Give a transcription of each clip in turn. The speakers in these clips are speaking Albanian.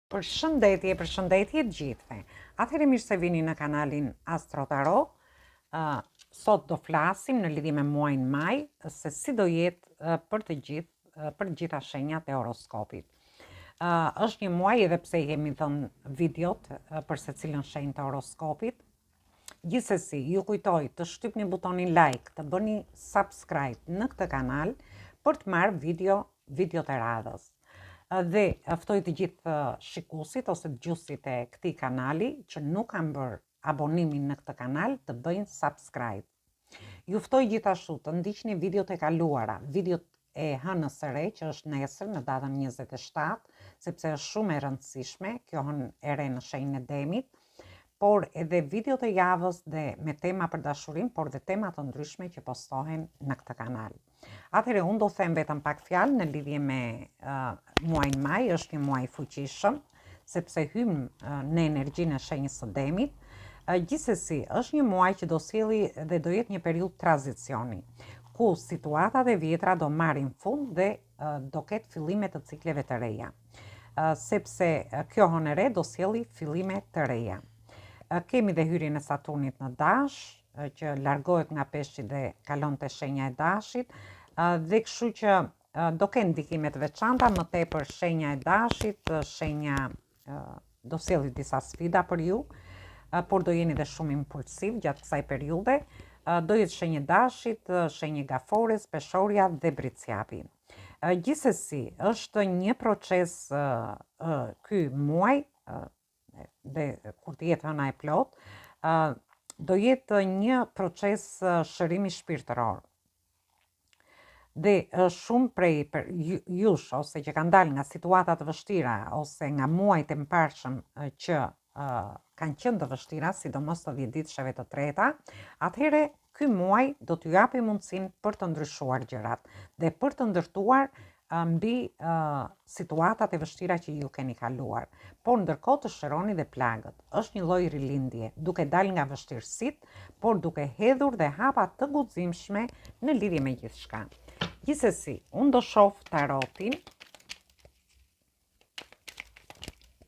Përshëndetje të gjithëve. Atëherë mirë se vini në kanalin Astro Tarot. Sot do flasim në lidhje me muajin maj se si do jetë për të gjitha shenjat e horoskopit. Është një muaj edhe pse i kemi thënë videot për secilën shenjë të horoskopit. Gjithsesi, ju kujtoj të shtypni butonin like, të bëni subscribe në këtë kanal për të marrë videot e radhës. Dhe ftoj të gjithë shikuesit ose dëgjuesit e këtij kanali që nuk kanë bërë abonimin në këtë kanal të bëjnë subscribe. Ju ftoj gjithashtu të ndiqni videot e kaluara, videot e hënës së re që është nesër në datën 27, sepse është shumë e rëndësishme kjo hënë e re në shenjën e Demit, por edhe videot e javës dhe me tema për dashurim, por dhe tema të ndryshme që postohen në këtë kanal. Atëherë unë do them vetëm pak fjalë në lidhje me muajin maj. Është një muaj fuqishëm sepse hym në energjinë e shenjës së Demit. Gjithsesi, është një muaj që do sjelli dhe do jetë një periudhë tranzicioni, ku situatat e vjetra do marrin fund dhe do ketë fillime të cikleve të reja. Sepse kjo hënë e re do sjelli fillime të reja. Kemi dhe hyrjen e Saturnit në Dash, që largohet nga Peshqi dhe kalon te shenja e Dashit, dhe kështu që do kenë ndikime të veçanta, më tepër shenja e Dashit, do sjelli disa sfida për ju, por do jeni dhe shumë impulsiv gjatë kësaj periudhe. Do jetë shenjë Dashit, shenjë Gafores, Peshorja dhe Bricjapi. Gjithsesi, është një proces ky muaj dhe kur të jetë hëna e plot, do jetë një proces shërimi shpirtëror. Dhe shumë prej jush ose që kanë dalë nga situata të vështira ose nga muajt e mparshëm që kanë qenë të vështira, sidomos të 10 ditësheve të treta, atëherë ky muaj do t'ju japi mundësinë për të ndryshuar gjërat dhe për të ndërtuar mbi situatat e vështira që ju keni kaluar, por ndërkohë të shëroni dhe plagët. Është një lloj rilindje, duke dalë nga vështirësitë, por duke hedhur dhe hapa të guximshme në lidhje me gjithçka. Gjithsesi, unë do shoh tarotin.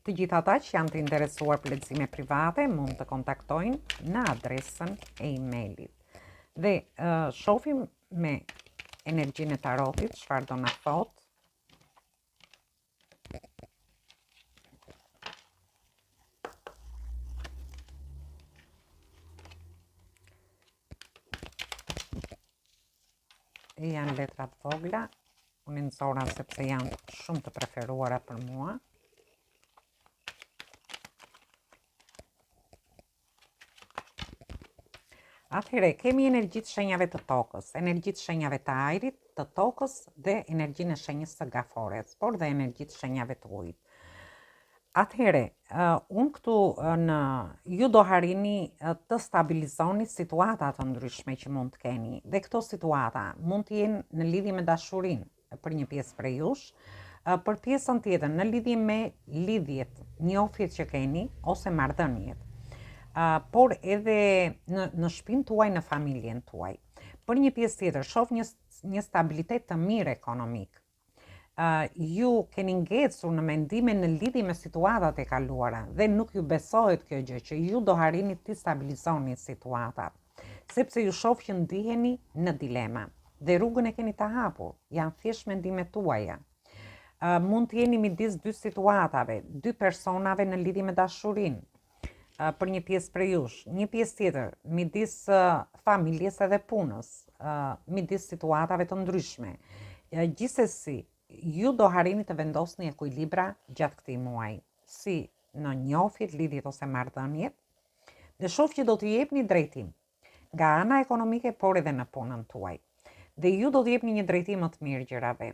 Të gjithë ata që janë të interesuar për lexiime private mund të kontaktojnë në adresën e emailit. Dhe shohim me energjinë e tarotit çfarë do na thotë. Janë letrat vogla, unë nxora sepse janë shumë të preferuara për mua. Atëherë, kemi energjitë shenjave të tokës, energjitë shenjave të ajrit, të tokës dhe energjinë e shenjës së Gafores, por dhe energjitë shenjave të ujit. Atëherë, unë këtu ju do harini të stabilizoni situata të ndryshme që mund të keni. Dhe këto situata mund të jenë në lidhje me dashurinë për një pjesë prej jush, për pjesën tjetër në lidhje me lidhjet, njohjet që keni ose marrëdhëniet. Por edhe në shtëpinë tuaj, në familjen tuaj. Për një pjesë tjetër, shoh një stabilitet të mirë ekonomik. Ju keni ngecur në mendime në lidhje me situatat e kaluara dhe nuk ju besohet kjo gjë që ju do harini të stabilizoni situatat, sepse ju shoh që ndiheni në dilema dhe rrugën e keni të hapur, janë thjesht mendimet tuaja. Mund të jeni midis dy situatave, dy personave në lidhje me dashurinë. Për një pjesë prej jush, një pjesë tjetër, midis familjes edhe punës, midis situatave të ndryshme. Gjithsesi, ju do harini të vendosni ekuilibra gjatë këtij muaji, si në njohjet, lidhjet ose marrëdhëniet, dhe shoh që do t'i jepni drejtim nga ana ekonomike, por edhe në punën tuaj. Dhe ju do t'i jepni një drejtim më të mirë gjërave.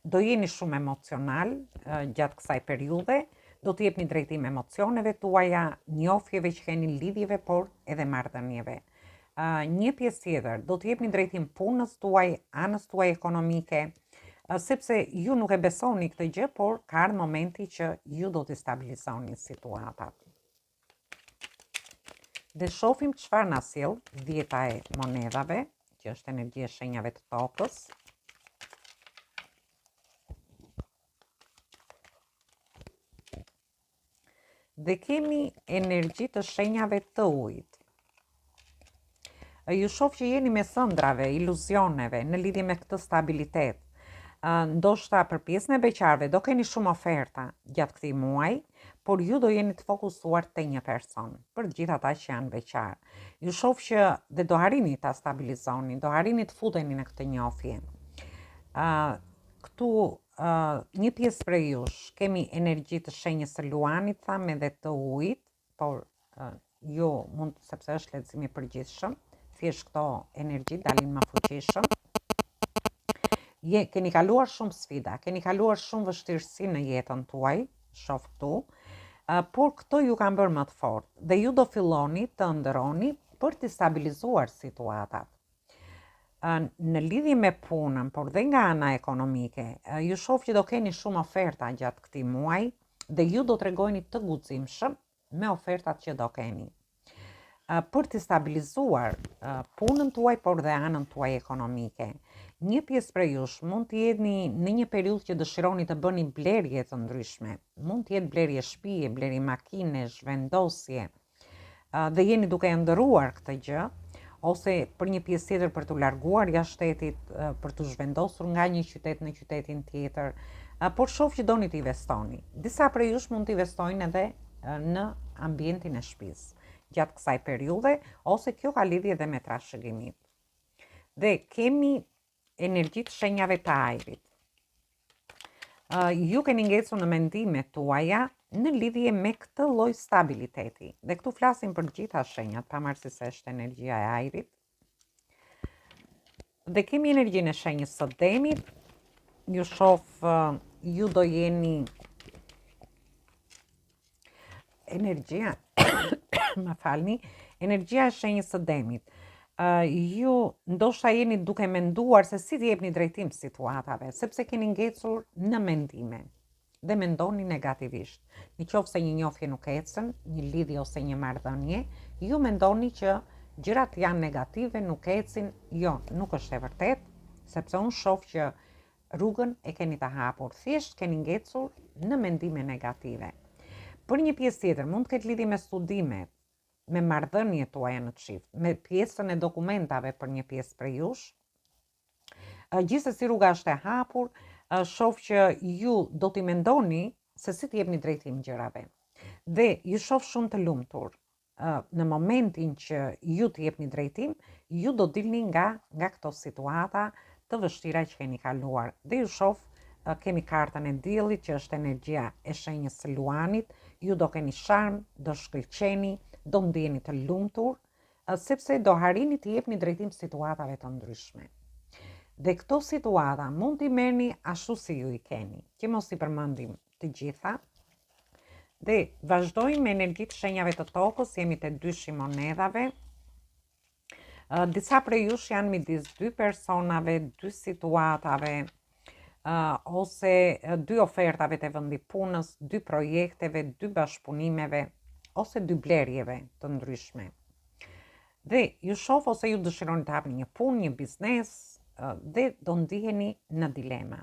Do jeni shumë emocional gjatë kësaj periudhe. Do t'i jepni drejtim emocioneve tuaja, njohjeve që keni, lidhjeve, por edhe marrëdhënieve. Një pjesë tjetër, do t'i jepni drejtim punës tuaj, anës tuaj ekonomike, sepse ju nuk e besoni këtë gjë, por ka ardhur momenti që ju do t'i stabilizoni situatat. Dhe shohim çfarë na sjell dhjeta e monedhave, që është energjia e shenjave të tokës. Dhe kemi energji të shenjave të ujit. Ju shoh që jeni me thëndrave, iluzioneve në lidhje me këtë stabilitet. Ndoshta për pjesën e beqarëve do keni shumë oferta gjatë këtij muaji, por ju do jeni të fokusuar te një person, për të gjithë ata që janë beqar. Ju shoh që dhe do harini ta stabilizoni, do harini të futeni në këtë njohje. Këtu një pjesë prej jush kemi energji të shenjës së luanit, thamë edhe të ujit, por ju mund, sepse është leximi i përgjithshëm, thjesht këto energji dalin më fuqishëm. Keni kaluar shumë sfida, keni kaluar shumë vështirësi në jetën tuaj, shoh këtu, por këto ju kanë bërë më të fortë dhe ju do filloni të ndëroni për të stabilizuar situatat. Në lidhje me punën, por dhe nga ana ekonomike, ju shoh që do keni shumë oferta gjatë këtij muaji dhe ju do tregojeni të guximshëm me ofertat që do keni. Për të stabilizuar punën tuaj, por dhe anën tuaj ekonomike. Një pjesë prej jush mund të jeni në një periudhë që dëshironi të bëni blerje të ndryshme. Mund të jetë blerje shtëpie, blerje makinesh, vendosje. Dhe jeni duke ndëruar këtë gjë, ose për një pjesë tjetër për të larguar jashtë shtetit, për të zhvendosur nga një qytet në qytetin tjetër, por shoh që doni të investoni. Disa prej jush mund të investojnë edhe në ambientin e shtëpisë gjatë kësaj periudhe, ose kjo ka lidhje edhe me trashëgimit. Dhe kemi energji të shenjave të ajrit. Ju keni ngecur në mendimet tuaja në lidhje me këtë lloj stabiliteti. Dhe këtu flasim për gjitha shenjat, pavarësisht se është energjia e ajrit. Dhe kemi energjinë e shenjës së demit. Ju shoh ju do jeni energjia më falni, energjia e shenjës së demit. Ju ndoshta jeni duke menduar se si t'jepni drejtim situatave, sepse keni ngecur në mendime dhe mendoni negativisht. Në qoftë se një njohje nuk ecën, një lidhje ose një marrëdhënie, ju mendoni që gjërat janë negative, nuk ecin. Jo, nuk është e vërtet, sepse unë shoh që rrugën e keni të hapur, thjesht keni ngecur në mendime negative. Për një pjesë tjetër, mund të ketë lidhje me studimet, me marrëdhëniet tuaja në çift, me pjesën e dokumentave për një pjesë prej jush. Gjithsesi rruga është e hapur, shoh që ju do t'i mendoni se si t'jepni drejtim gjërave. Dhe ju shoh shumë të lumtur. Në momentin që ju t'jepni drejtim, ju do dilni nga këto situata të vështira që keni kaluar. Dhe ju shoh kemi kartën e diellit që është energjia e shenjës së luanit, ju do keni sharm, do shkëlqeni, do ndjeni të lumtur, sepse do harini të jepni drejtim situatave të ndryshme. Dhe këto situata mund t'i merrni ashtu si ju i keni, që mos i përmendim të gjitha. Dhe vazhdojmë me energjitë shenjave të tokës, jemi te 2 shimonedhave. Disa prej jush janë midis 2 personave, 2 situatave, ose 2 ofertave të vendi punës, 2 projekteve, 2 bashkëpunimeve, ose 2 blerjeve të ndryshme. Dhe ju shoh ose ju dëshironi të hapni një punë, një biznes, dhe do ndiheni në dilema.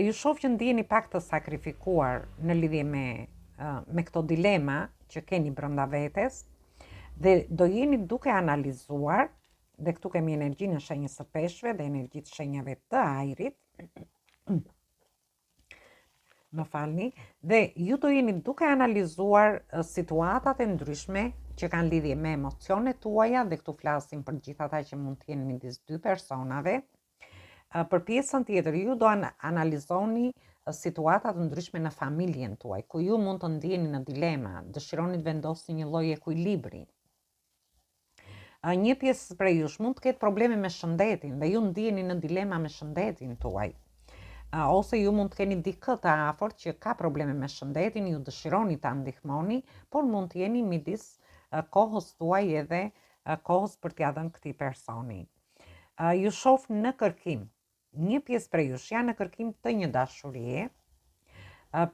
Ju shoh që ndiheni pak të sakrifikuar në lidhje me këto dilema që keni brenda vetes, dhe do jeni duke analizuar, dhe këtu kemi energjinë e shenjës së peshqve dhe energjitë shenjave të ajrit. Më falni, dhe ju do jeni duke analizuar situatat e ndryshme që kanë lidhje me emocionet tuaja, dhe këtu flasim për gjithë ata që mund të jenë midis 2 personave. Për pjesën tjetër, ju do analizoni situatat të ndryshme në familjen tuaj, ku ju mund të ndjeni në dilema, dëshironi të vendosni një lloj ekuilibri. Një pjesë prej jush mund të ketë probleme me shëndetin dhe ju ndjeni në dilema me shëndetin tuaj. Ose ju mund të keni dikë të afërt që ka probleme me shëndetin, ju dëshironi ta ndihmoni, por mund të jeni midis kohës tuaj edhe kohës për t'ia dhënë këtij personi. Ju shoh në kërkim. Një pjesë prej jush janë në kërkim të një dashurie.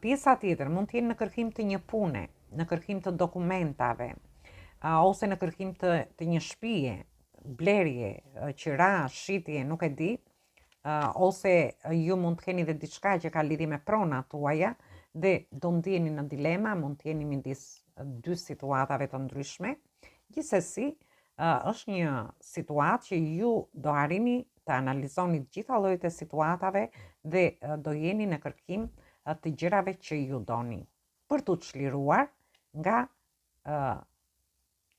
Pjesa tjetër mund të jenë në kërkim të një pune, në kërkim të dokumentave, ose në kërkim të një shtëpie, blerje, qira, shitje, nuk e di. Ose ju mund të keni dhe diçka që ka lidhje me pronat tuaja, dhe do ndjeni në dilema, mund të jeni midis dy situatave të ndryshme. Gjithsesi, është një situatë që ju do arrini të analizoni gjitha llojet e situatave dhe do jeni në kërkim të gjërave që ju doni, për të çliruar nga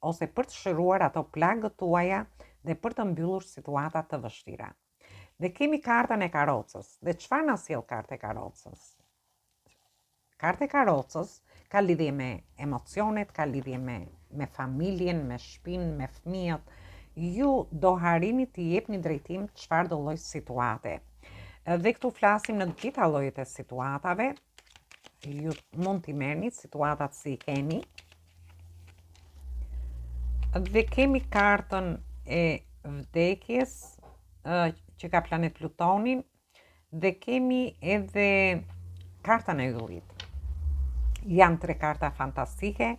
ose për të shëruar ato plagët tuaja dhe për të mbyllur situata të vështira. Dhe kemi kartën e karocës. Dhe çfarë na sjell kartë e karocës? Kartë e karocës ka lidhje me emocionet, ka lidhje me familjen, me shtëpinë, me fëmijët. Ju do harini të jepni drejtim çfarë do lloj situate. Dhe këtu flasim në të gjitha llojet e situatave. Ju mund t'i merrni situatat si i keni. Dhe kemi kartën e vdekjes që ka planet Plutonin dhe kemi edhe kartën e yllit. Janë 3 karta fantastike.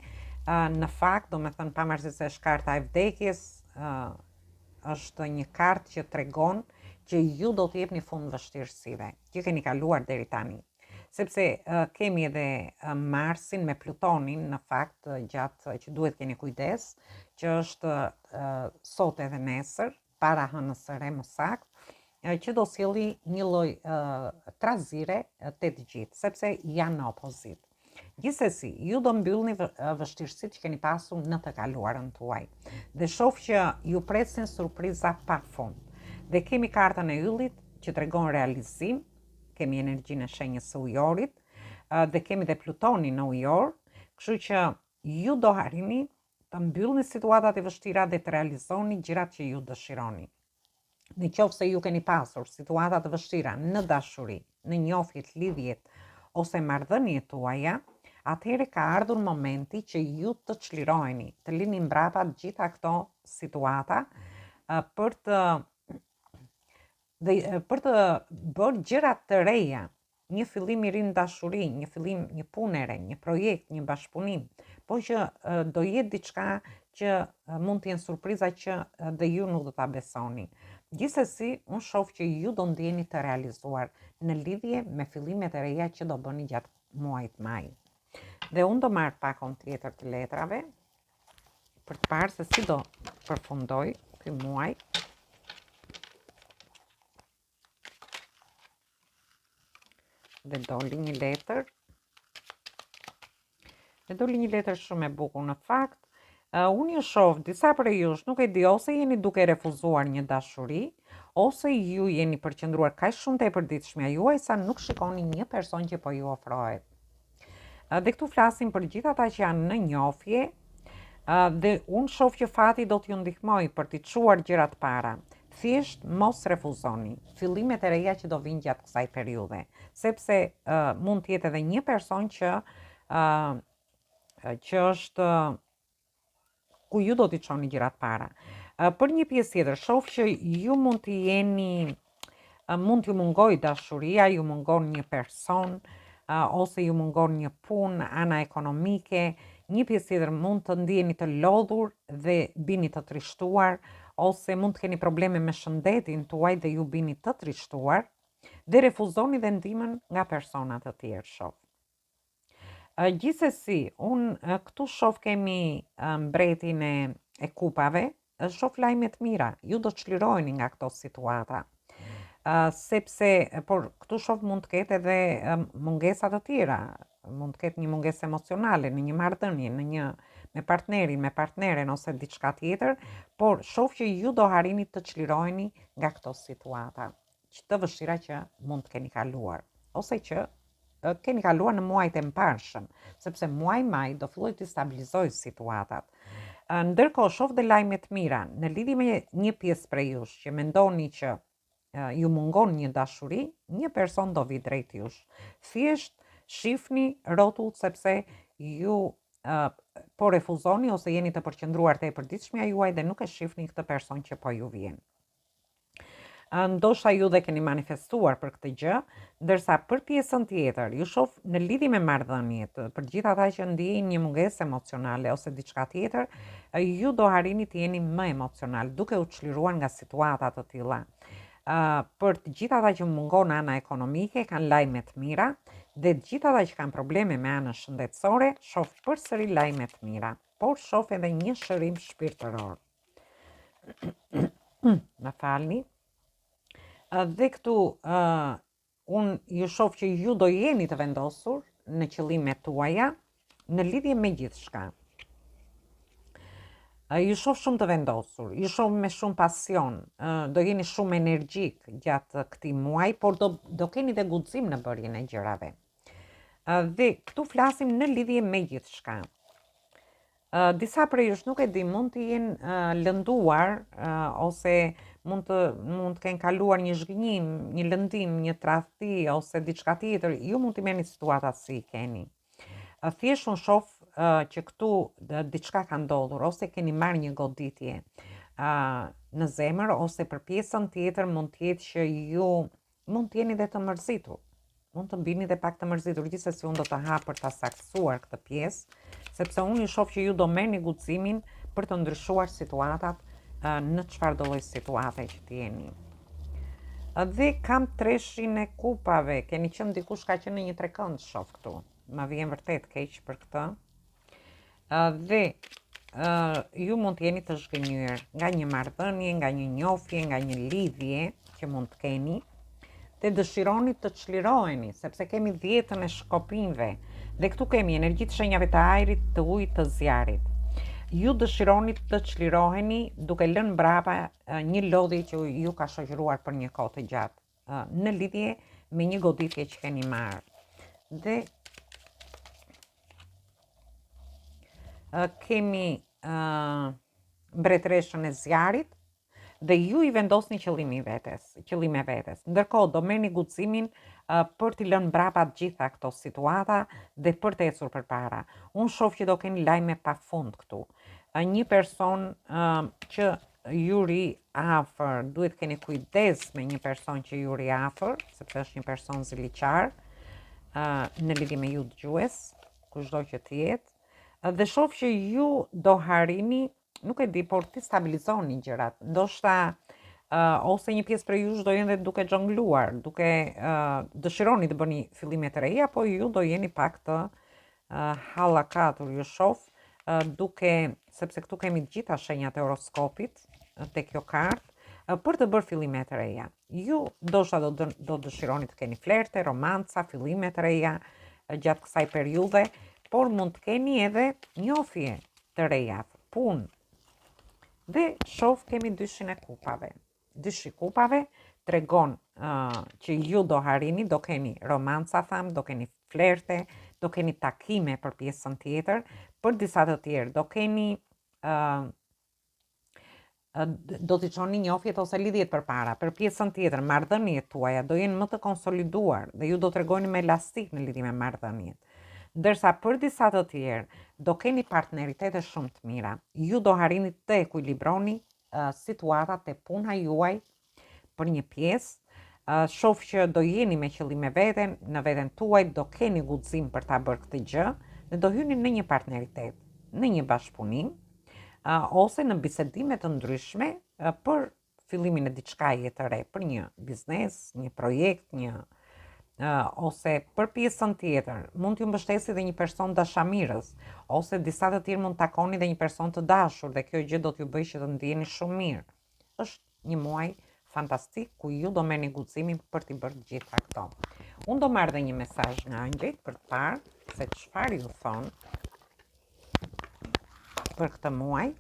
Në fakt, do me thënë pavarësisht se është karta e vdekjes, është një kartë që tregon që ju do të jepni fund vështirësive që keni kaluar deri tani. Sepse kemi edhe Marsin me Plutonin, në fakt gjatë që duhet keni kujdes, që është sot edhe nesër, para hënës së re më saktë, që do sjelli një lloj trazire te të gjithë, sepse janë në opozit. Gjithsesi, ju do mbyllni vështirësitë që keni pasur në të kaluarën tuaj. Dhe shoh që ju presin surpriza pafund. Dhe kemi kartën e yllit që tregon realizim, kemi energjinë e shenjës së ujorit, dhe kemi dhe Plutonin në ujor, kështu që ju do harini të mbyllni situatat e vështira dhe të realizoni gjërat që ju dëshironi. Në qoftë se ju keni pasur situata të vështira në dashuri, në njohjet, lidhjet ose marrëdhëniet tuaja, atëherë ka ardhur momenti që ju të çliroheni, të lini mbrapa të gjitha këto situata për të bërë gjëra të reja, një fillim i ri në dashuri, një fillim, një punë re, një projekt, një bashkëpunim, po që do jetë diçka që mund të jenë surpriza që dhe ju nuk do ta besoni. Gjithsesi, unë shoh që ju do ndjeni të realizuar në lidhje me fillimet e reja që do bëni gjatë muajit maj. Dhe unë do marr pakon tjetër të letrave për të parë se si do përfundoj ky muaj. Dhe doli një letër. Dhe doli një letër shumë e bukur në fakt. Unë ju shoh disa prej jush, nuk e di, ose jeni duke refuzuar një dashuri, ose ju jeni përqendruar kaq shumë te përditshmja juaj sa nuk shikoni një person që po ju ofrohet. Dhe këtu flasim për gjithë ata që janë në njohje, dhe unë shoh që fati do t'ju ndihmoj për t'i çuar gjërat para. Thjesht mos refuzoni fillimet e reja që do vinë gjatë kësaj periudhe, sepse mund të jetë edhe një person që është ku ju do t'i çoni gjërat para. Për një pjesë tjetër, shoh që ju mund të jeni, mund t'ju mungoj dashuria, ju mungon një person, ose ju mungon një punë, ana ekonomike. Një pjesë tjetër mund të ndjeni të lodhur dhe bini të trishtuar, ose mund të keni probleme me shëndetin tuaj dhe ju bini të trishtuar dhe refuzoni dhe ndihmën nga persona të tjerë, shoh. Gjithsesi, unë këtu shoh kemi mbretin e kupave, shoh lajme të mira, ju do çliroheni nga këto situata. Sepse, por këtu shoh mund të ketë edhe mungesa të tjera, mund të ketë një mungesë emocionale në një marrëdhënie, me partnerin, me partneren ose diçka tjetër, por shoh që ju do harini të çliroheni nga këto situata, të vështira që mund të keni kaluar, ose që keni kaluar në muajt e mparshëm, sepse muaji maj do filloj të stabilizojë situatat. Ndërkohë shoh dhe lajme të mira në lidhje me një pjesë prej jush që mendoni që ju mungon një dashuri, një person do vi drejt jush. Thjesht shifni rrotull sepse ju po refuzoni ose jeni të përqendruar te përditshmja juaj dhe nuk e shifni këtë person që po ju vjen. Ndoshta ju dhe keni manifestuar për këtë gjë, ndërsa për pjesën tjetër, ju shoh në lidhje me marrëdhëniet, për gjithë ata që ndjejnë një mungesë emocionale ose diçka tjetër, ju do harini të jeni më emocional, duke u çliruar nga situata të tilla. Për të gjithë ata që mungon ana ekonomike, kanë lajme të mira, dhe të gjithë ata që kanë probleme me anën shëndetësore, shoh përsëri lajme të mira, por shoh edhe një shërim shpirtëror. Më falni. Dhe këtu unë ju shoh që ju do jeni të vendosur në qëllimet tuaja në lidhje me gjithçka. Ju shoh shumë të vendosur, ju shoh me shumë pasion, do jeni shumë energjik gjatë këtij muaji, por do keni dhe guxim në bërjen e gjërave. Dhe këtu flasim në lidhje me gjithçka. Disa prej jush nuk e di, mund të jenë lënduar ose mund të kenë kaluar një zhgënjim, një lëndim, një tradhti ose diçka tjetër, ju mund të merrni situata si keni. Thjesht unë shoh që këtu diçka ka ndodhur, ose keni marrë një goditje në zemër, ose për pjesën tjetër mund të jetë që ju mund të jeni dhe të mërzitur. Mund të bini dhe pak të mërzitur, gjithsesi unë do të ha për ta saktësuar këtë pjesë, sepse unë ju shoh që ju do merrni guximin për të ndryshuar situatat në çfarëdo lloj situate që të jeni. Dhe kam treshin e kupave, keni qenë dikush ka qenë në një trekënd shoh këtu. Ma vjen vërtet keq për këtë. Dhe ju mund të jeni të zhgënjur nga një marrëdhënie, nga një njohje, nga një lidhje që mund të keni, dhe dëshironi të çliroheni, sepse kemi 10-ën e shkopinjve, dhe këtu kemi energji të shenjave të ajrit, të ujit, të zjarit. Ju dëshironi të çliroheni duke lënë mbrapa një lodhje që ju ka shoqëruar për një kohë të gjatë, në lidhje me një goditje që keni marrë. Dhe kemi mbretëreshën e zjarit, dhe ju i vendosni qëllime vetes. Ndërkohë do merrni guximin për t'i lënë mbrapa të gjitha këto situata dhe për të ecur përpara. Unë shoh që do keni lajme pafund këtu. Një person që ju ri afër, duhet keni kujdes me një person që ju ri afër, sepse është një person ziliqar, në lidhje me ju dëgjues, kushdo që të jetë. Dhe shoh që ju do harrini, nuk e di, por ti stabilizoni gjërat. Ndoshta ose një pjesë prej jush do jenë dhe duke xhongluar, duke dëshironi të bëni fillime të reja, po ju do jeni pak të hallakatur, ju shoh, sepse këtu kemi të gjitha shenjat e horoskopit te kjo kartë, për të bërë fillime të reja. Ju ndoshta do dëshironi të keni flerte, romanca, fillime të reja gjatë kësaj periudhe, por mund të keni edhe njohje të reja, punë. Dhe shoh kemi dyshin e kupave. Dyshi i kupave tregon që ju do harrini, do keni romanca do keni flerte, do keni takime për pjesën tjetër, për disa të tjerë do keni do t'i çoni njohjet ose lidhjet përpara. Për pjesën tjetër, marrëdhëniet tuaja do jenë më të konsoliduar dhe ju do tregoni me elastik në lidhje me marrëdhëniet. Ndërsa për disa të tjerë do keni partneritete shumë të mira. Ju do harrini të ekuilibroni situatat e puna juaj për një pjesë. Shoh që do jeni me qëllime veten, në veten tuaj do keni guxim për ta bërë këtë gjë dhe do hyni në një partneritet, në një bashkëpunim, ose në bisedime të ndryshme për fillimin e diçkaje të re, për një biznes, një projekt, ose për pjesën tjetër, mund t'ju mbështesi dhe një person dashamirës, ose disa të tjerë mund takoni dhe një person të dashur, dhe kjo gjë do t'ju bëjë që të ndjeni shumë mirë. Është një muaj fantastik ku ju do merrni guximin për t'i bërë gjitha këto. Unë do marrë dhe një mesazh nga angjëjt për të parë se çfarë ju thonë për këtë muaj.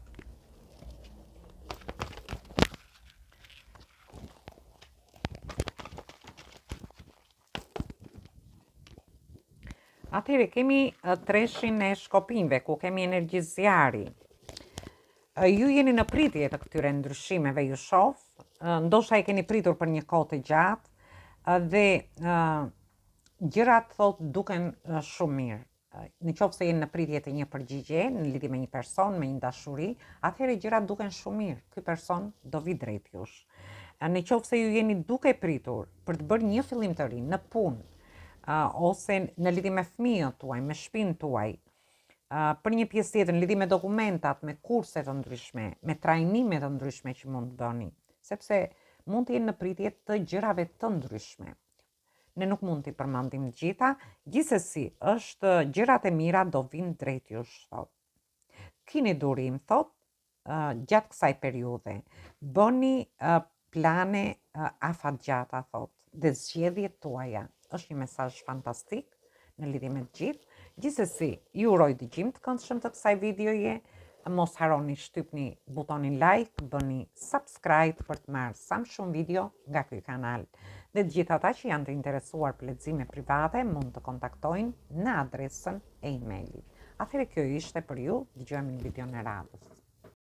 Atëherë kemi treshin e shkopinjve, ku kemi energji zjari. Ju jeni në pritje të këtyre ndryshimeve, ju shoh, ndoshta e keni pritur për një kohë të gjatë dhe gjërat duken shumë mirë. Në qoftë se jeni në pritje të një përgjigje në lidhje me një person, me një dashuri, atëherë gjërat duken shumë mirë. Ky person do vi drejt jush. Në qoftë se ju jeni duke pritur për të bërë një fillim të ri në punë, ose në lidhje me fëmijët tuaj, me shtëpinë tuaj, për një pjesë tjetër në lidhje me dokumentat, me kurse të ndryshme, me trajnime të ndryshme që mund të bëni, sepse mund të jenë në pritje të gjërave të ndryshme. Ne nuk mund t'i përmendim gjitha, gjithsesi është gjërat e mira do vinë drejt jush, thot. Kini durim, thot, gjatë kësaj periudhe. Bëni plane afatgjata, thot, dhe zgjedhjet tuaja. Është një mesazh fantastik në lidhje me të gjithë. Gjithsesi, ju uroj dëgjim të këndshëm të kësaj videoje. Mos harroni shtypni butonin like, bëni subscribe për të marrë sa më shumë video nga ky kanal. Dhe të gjithë ata që janë të interesuar për lexime private mund të kontaktojnë në adresën e emailit. Atëherë kjo ishte për ju, dëgjojmë në videon e radhës.